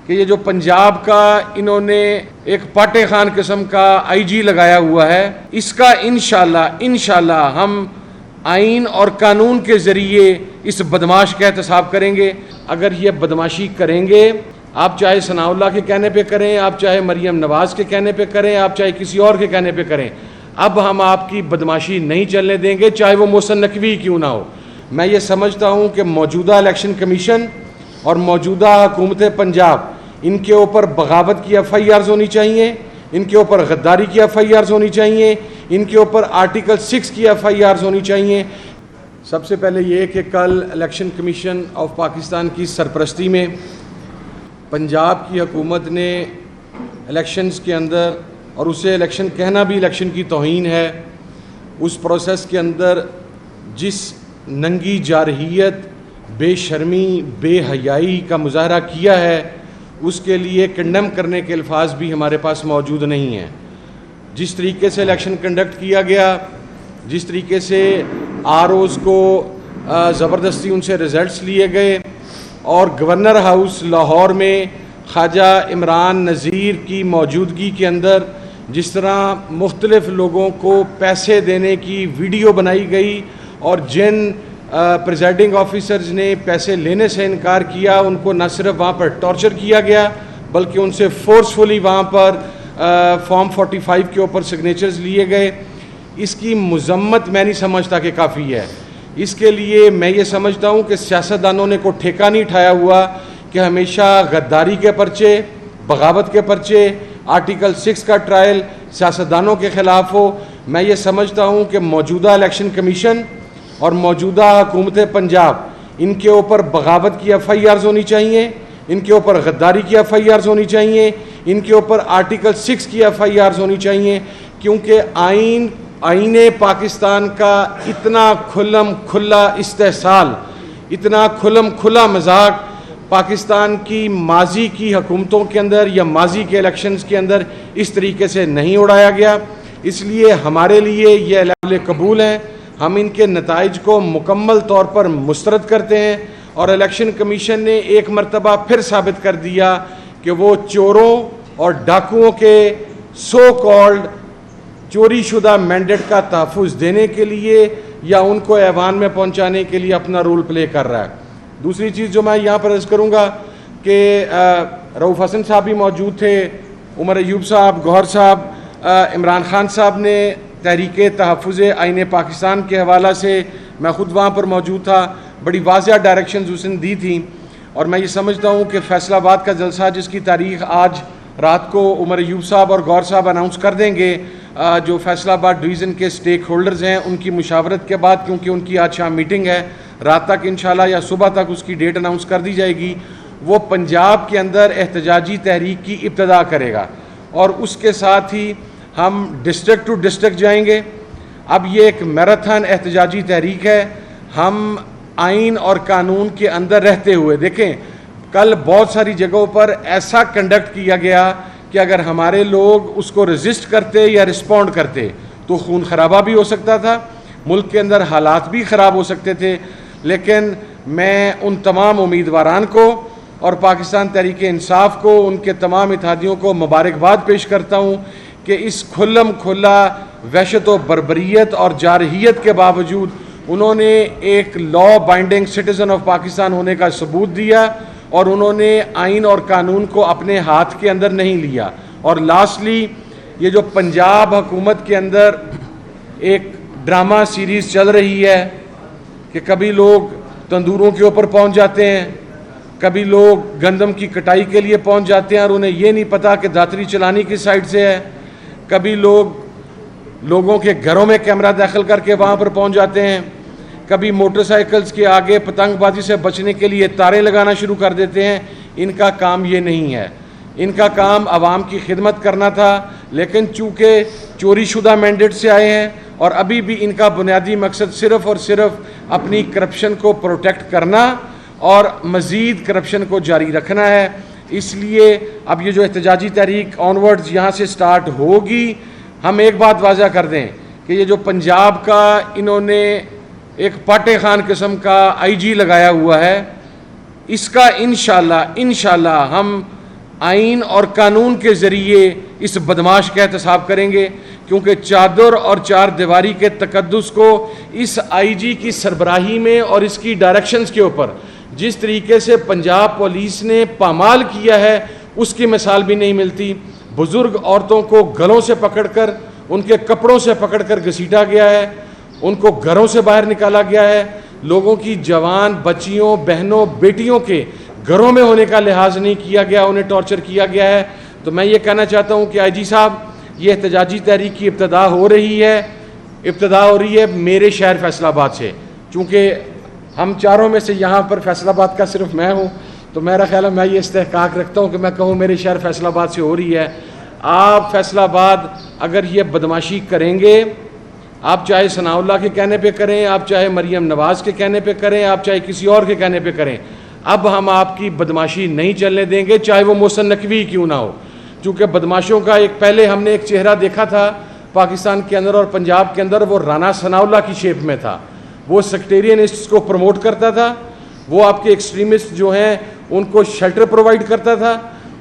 کہ یہ جو پنجاب کا انہوں نے ایک پاٹے خان قسم کا آئی جی لگایا ہوا ہے، اس کا انشاءاللہ ہم آئین اور قانون کے ذریعے اس بدماش کا احتساب کریں گے۔ اگر یہ بدماشی کریں گے، آپ چاہے ثناء اللہ کے کہنے پہ کریں، آپ چاہے مریم نواز کے کہنے پہ کریں، آپ چاہے کسی اور کے کہنے پہ کریں، اب ہم آپ کی بدماشی نہیں چلنے دیں گے، چاہے وہ محسن نقوی کیوں نہ ہو۔ میں یہ سمجھتا ہوں کہ موجودہ الیکشن کمیشن اور موجودہ حکومت پنجاب، ان کے اوپر بغاوت کی ایف آئی آرز ہونی چاہیے، ان کے اوپر غداری کی ایف آئی آرز ہونی چاہیے، ان کے اوپر آرٹیکل 6 کی ایف آئی آرز ہونی چاہیے۔ سب سے پہلے یہ کہ کل الیکشن کمیشن آف پاکستان کی سرپرستی میں پنجاب کی حکومت نے الیکشنز کے اندر، اور اسے الیکشن کہنا بھی الیکشن کی توہین ہے، اس پروسیس کے اندر جس ننگی جارحیت، بے شرمی، بے حیائی کا مظاہرہ کیا ہے، اس کے لیے کنڈیم کرنے کے الفاظ بھی ہمارے پاس موجود نہیں ہیں۔ جس طریقے سے الیکشن کنڈکٹ کیا گیا، جس طریقے سے آر اوز کو زبردستی ان سے ریزلٹس لیے گئے، اور گورنر ہاؤس لاہور میں خواجہ عمران نذیر کی موجودگی کے اندر جس طرح مختلف لوگوں کو پیسے دینے کی ویڈیو بنائی گئی، اور جن پریزائڈنگ آفیسرز نے پیسے لینے سے انکار کیا، ان کو نہ صرف وہاں پر ٹارچر کیا گیا بلکہ ان سے فورسفلی وہاں پر فارم 45 کے اوپر سگنیچرز لیے گئے، اس کی مذمت میں نہیں سمجھتا کہ کافی ہے۔ اس کے لیے میں یہ سمجھتا ہوں کہ سیاستدانوں نے کوئی ٹھیکہ نہیں اٹھایا ہوا کہ ہمیشہ غداری کے پرچے، بغاوت کے پرچے، آرٹیکل 6 کا ٹرائل سیاستدانوں کے خلاف ہو۔ میں یہ سمجھتا ہوں کہ موجودہ الیکشن کمیشن اور موجودہ حکومت پنجاب، ان کے اوپر بغاوت کی ایف آئی آرز ہونی چاہیے، ان کے اوپر غداری کی ایف آئی آرز ہونی چاہیے، ان کے اوپر آرٹیکل 6 کی ایف آئی آرز ہونی چاہیے، کیونکہ آئین پاکستان کا اتنا کھلم کھلا استحصال، اتنا کھلم کھلا مذاق پاکستان کی ماضی کی حکومتوں کے اندر یا ماضی کے الیکشنز کے اندر اس طریقے سے نہیں اڑایا گیا۔ اس لیے ہمارے لیے یہ قابل قبول ہے، ہم ان کے نتائج کو مکمل طور پر مسترد کرتے ہیں، اور الیکشن کمیشن نے ایک مرتبہ پھر ثابت کر دیا کہ وہ چوروں اور ڈاکوؤں کے سو کالڈ چوری شدہ مینڈیٹ کا تحفظ دینے کے لیے یا ان کو ایوان میں پہنچانے کے لیے اپنا رول پلے کر رہا ہے۔ دوسری چیز جو میں یہاں پر عرض کروں گا کہ رؤوف حسن صاحب بھی موجود تھے، عمر ایوب صاحب، گوہر صاحب، عمران خان صاحب نے تحریک تحفظ آئین پاکستان کے حوالہ سے، میں خود وہاں پر موجود تھا، بڑی واضح ڈائریکشنز اس نے دی تھیں، اور میں یہ سمجھتا ہوں کہ فیصل آباد کا جلسہ جس کی تاریخ آج رات کو عمر ایوب صاحب اور گوہر صاحب اناؤنس کر دیں گے، جو فیصل آباد ڈویژن کے سٹیک ہولڈرز ہیں ان کی مشاورت کے بعد، کیونکہ ان کی آج شام میٹنگ ہے، رات تک انشاءاللہ یا صبح تک اس کی ڈیٹ اناؤنس کر دی جائے گی، وہ پنجاب کے اندر احتجاجی تحریک کی ابتدا کرے گا، اور اس کے ساتھ ہی ہم ڈسٹرکٹ ٹو ڈسٹرکٹ جائیں گے۔ اب یہ ایک میراتھن احتجاجی تحریک ہے، ہم آئین اور قانون کے اندر رہتے ہوئے، دیکھیں کل بہت ساری جگہوں پر ایسا کنڈکٹ کیا گیا کہ اگر ہمارے لوگ اس کو ریزسٹ کرتے یا رسپونڈ کرتے تو خون خرابہ بھی ہو سکتا تھا، ملک کے اندر حالات بھی خراب ہو سکتے تھے، لیکن میں ان تمام امیدواران کو اور پاکستان تحریک انصاف کو، ان کے تمام اتحادیوں کو مبارکباد پیش کرتا ہوں کہ اس کھلم کھلا وحشت و بربریت اور جارحیت کے باوجود انہوں نے ایک لا بائنڈنگ سٹیزن آف پاکستان ہونے کا ثبوت دیا، اور انہوں نے آئین اور قانون کو اپنے ہاتھ کے اندر نہیں لیا۔ اور لاسٹلی یہ جو پنجاب حکومت کے اندر ایک ڈرامہ سیریز چل رہی ہے کہ کبھی لوگ تندوروں کے اوپر پہنچ جاتے ہیں، کبھی لوگ گندم کی کٹائی کے لیے پہنچ جاتے ہیں اور انہیں یہ نہیں پتا کہ داتری چلانی کی سائڈ سے ہے، کبھی لوگوں کے گھروں میں کیمرہ داخل کر کے وہاں پر پہنچ جاتے ہیں، کبھی موٹر سائیکلز کے آگے پتنگ بازی سے بچنے کے لیے تاریں لگانا شروع کر دیتے ہیں۔ ان کا کام یہ نہیں ہے، ان کا کام عوام کی خدمت کرنا تھا، لیکن چونکہ چوری شدہ مینڈیٹ سے آئے ہیں اور ابھی بھی ان کا بنیادی مقصد صرف اور صرف اپنی کرپشن کو پروٹیکٹ کرنا اور مزید کرپشن کو جاری رکھنا ہے، اس لیے اب یہ جو احتجاجی تحریک آنورڈز یہاں سے سٹارٹ ہوگی، ہم ایک بات واضح کر دیں کہ یہ جو پنجاب کا انہوں نے ایک پاٹے خان قسم کا آئی جی لگایا ہوا ہے، اس کا انشاءاللہ ہم आइन और कानून के ज़रिए इस बदमाश का एहतसाब करेंगे, क्योंकि चादर और चार दीवारी के तकद्दुस को इस आईजी की सरबराही में और इसकी डायरेक्शंस के ऊपर जिस तरीके से पंजाब पुलिस ने पामाल किया है उसकी मिसाल भी नहीं मिलती। बुज़ुर्ग औरतों को गलों से पकड़कर उनके कपड़ों से पकड़कर घसीटा गया है, उनको घरों से बाहर निकाला गया है, लोगों की जवान बच्चियों बहनों बेटियों के घरों में होने का लिहाज नहीं किया गया, उन्हें टॉर्चर किया गया है। तो मैं ये कहना चाहता हूँ कि आईजी साहब, ये एहतजाजी तहरीक की इब्तदा हो रही है मेरे शहर फैसलाबाद से। चूँकि हम चारों में से यहाँ पर फैसलाबाद का सिर्फ मैं हूँ, तो मेरा ख्याल है मैं ये इस्तेहकाक रखता हूँ कि मैं कहूँ मेरे शहर फैसलाबाद से हो रही है। आप फैसलाबाद अगर ये बदमाशी करेंगे, आप चाहे सनाउल्लाह के कहने पे करें, आप चाहे मरियम नवाज़ के कहने पे करें, आप चाहे किसी और के कहने पे करें, अब हम आपकी बदमाशी नहीं चलने देंगे, चाहे वो मोहसिन नकवी क्यों ना हो। चूँकि बदमाशों का एक पहले हमने एक चेहरा देखा था पाकिस्तान के अंदर और पंजाब के अंदर, वो राना सनाउल्लाह की शेप में था। वो सेक्टेरियनिस्ट को प्रमोट करता था, वो आपके एक्सट्रीमिस्ट जो हैं उनको शेल्टर प्रोवाइड करता था,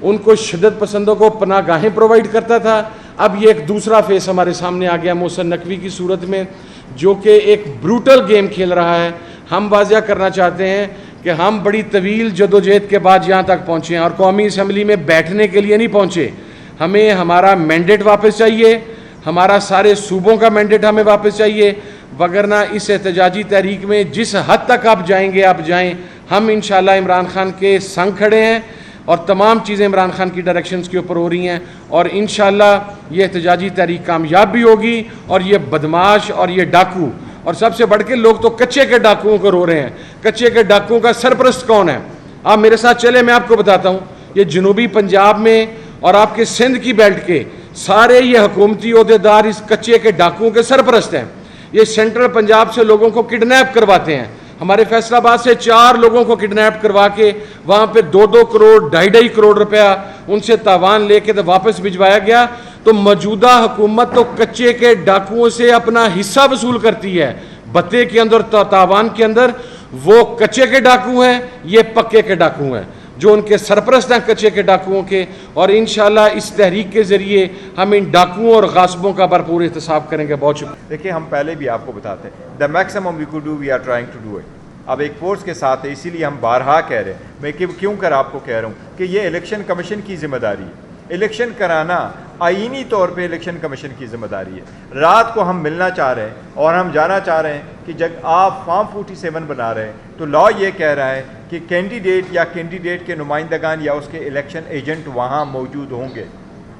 उनको शिद्दत पसंदों को पनाहगाहें प्रोवाइड करता था। अब ये एक दूसरा फेस हमारे सामने आ गया मोहसिन नकवी की सूरत में, जो कि एक ब्रूटल गेम खेल रहा है। हम वाज़िया करना चाहते हैं कि हम बड़ी तवील जदोजहद के बाद यहाँ तक पहुँचे हैं और कौमी असम्बली में बैठने के लिए नहीं पहुँचे। हमें हमारा मैंडेट वापस चाहिए, हमारा सारे सूबों का मैंडेट हमें वापस चाहिए, वगरना इस एहतजाजी तहरीक में जिस हद तक आप जाएंगे आप जाएं। हम इंशाल्लाह इमरान खान के संग खड़े हैं और तमाम चीज़ें इमरान खान की डायरेक्शंस के ऊपर हो रही हैं और इंशाल्लाह ये एहतजाजी तहरीक कामयाब भी होगी। और ये बदमाश और ये डाकू, और सबसे बढ़ के लोग तो कच्चे के डाकुओं को रो रहे हैं। कच्चे के डाकुओं का सरपरस्त कौन है? आप मेरे साथ चले, मैं आपको बताता हूँ। ये जनूबी पंजाब में और आपके सिंध की बेल्ट के सारे ये हुकूमती ओहदेदार इस कच्चे के डाकुओं के सरपरस्त हैं। ये सेंट्रल पंजाब से लोगों को किडनैप करवाते हैं। हमारे फैसलाबाद से 4 लोगों को किडनैप करवा के वहाँ पे 2-2 करोड़ 2.5 करोड़ रुपया उनसे तावान लेके तो वापस भिजवाया गया। तो मौजूदा हुकूमत तो कच्चे के डाकुओं से अपना हिस्सा वसूल करती है। बत्ते के अंदर तावान के अंदर वो कच्चे के डाकू हैं, ये पक्के के डाकू हैं जो उनके सरपरस्त हैं कच्चे के डाकुओं के। और इंशाल्लाह इस तहरीक के ज़रिए हम इन डाकुओं और गासबों का भरपूर एहतसाब करेंगे। बहुत शुक्रिया। देखिए, हम पहले भी आपको बताते हैं, the maximum we could do we are trying to do it. अब एक फोर्स के साथ है, इसीलिए हम बारहा कह रहे हैं। मैं क्यों कर आपको कह रहा हूँ कि ये इलेक्शन कमीशन की जिम्मेदारी है। इलेक्शन कराना आईनी तौर पे इलेक्शन कमीशन की जिम्मेदारी है। रात को हम मिलना चाह रहे हैं और हम जाना चाह रहे हैं कि जब आप फॉर्म 47 बना रहे हैं तो लॉ ये कह रहा है कि कैंडिडेट या कैंडिडेट के नुमाइंदगान या उसके इलेक्शन एजेंट वहाँ मौजूद होंगे।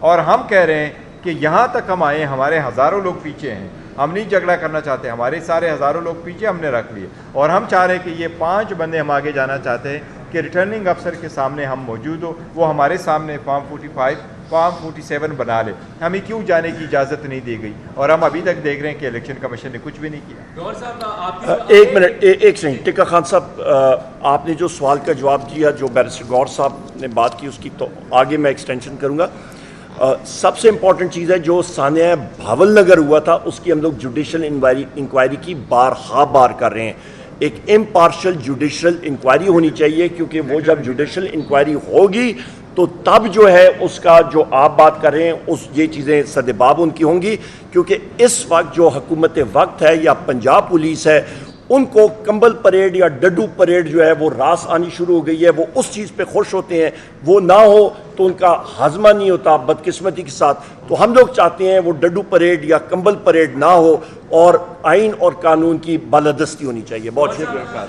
और हम कह रहे हैं कि यहाँ तक हम आए, हमारे हज़ारों लोग पीछे हैं, हम नहीं झगड़ा करना चाहते, हमारे सारे हज़ारों लोग पीछे हमने रख लिए। और हम चाह रहे हैं कि ये 5 बंदे हम आगे जाना चाहते हैं कि रिटर्निंग अफसर के सामने हम मौजूद हो, वो हमारे सामने फॉर्म 45 फॉर्म 47 बना ले। हमें क्यों जाने की इजाज़त नहीं दी गई और हम अभी तक देख रहे हैं कि इलेक्शन कमीशन ने कुछ भी नहीं किया। एक मिनट, एक सेकंड। टिक्का खान साहब, आपने जो सवाल का जवाब दिया, जो बैरिस्टर गौर साहब ने बात की, उसकी तो आगे मैं एक्सटेंशन करूँगा। सबसे इम्पॉर्टेंट चीज़ है जो सानिया भावल नगर हुआ था, उसकी हम लोग जुडिशल इंक्वायरी की बार कर रहे हैं। एक इम्पार्शल जुडिशल इंक्वायरी होनी चाहिए, क्योंकि वो जब जुडिशल इंक्वायरी होगी तो तब जो है उसका जो आप बात कर रहे हैं उस ये चीज़ें सदेबाब उनकी होंगी। क्योंकि इस वक्त जो हुकूमत वक्त है या पंजाब पुलिस है, उनको कंबल परेड या डड्डू परेड जो है वो रास आनी शुरू हो गई है। वो उस चीज़ पे खुश होते हैं, वो ना हो तो उनका हाजमा नहीं होता बदकिस्मती के साथ। तो हम लोग चाहते हैं वो डड्डू परेड या कंबल परेड ना हो और आइन और कानून की बालादस्ती होनी चाहिए। बहुत शुक्रिया।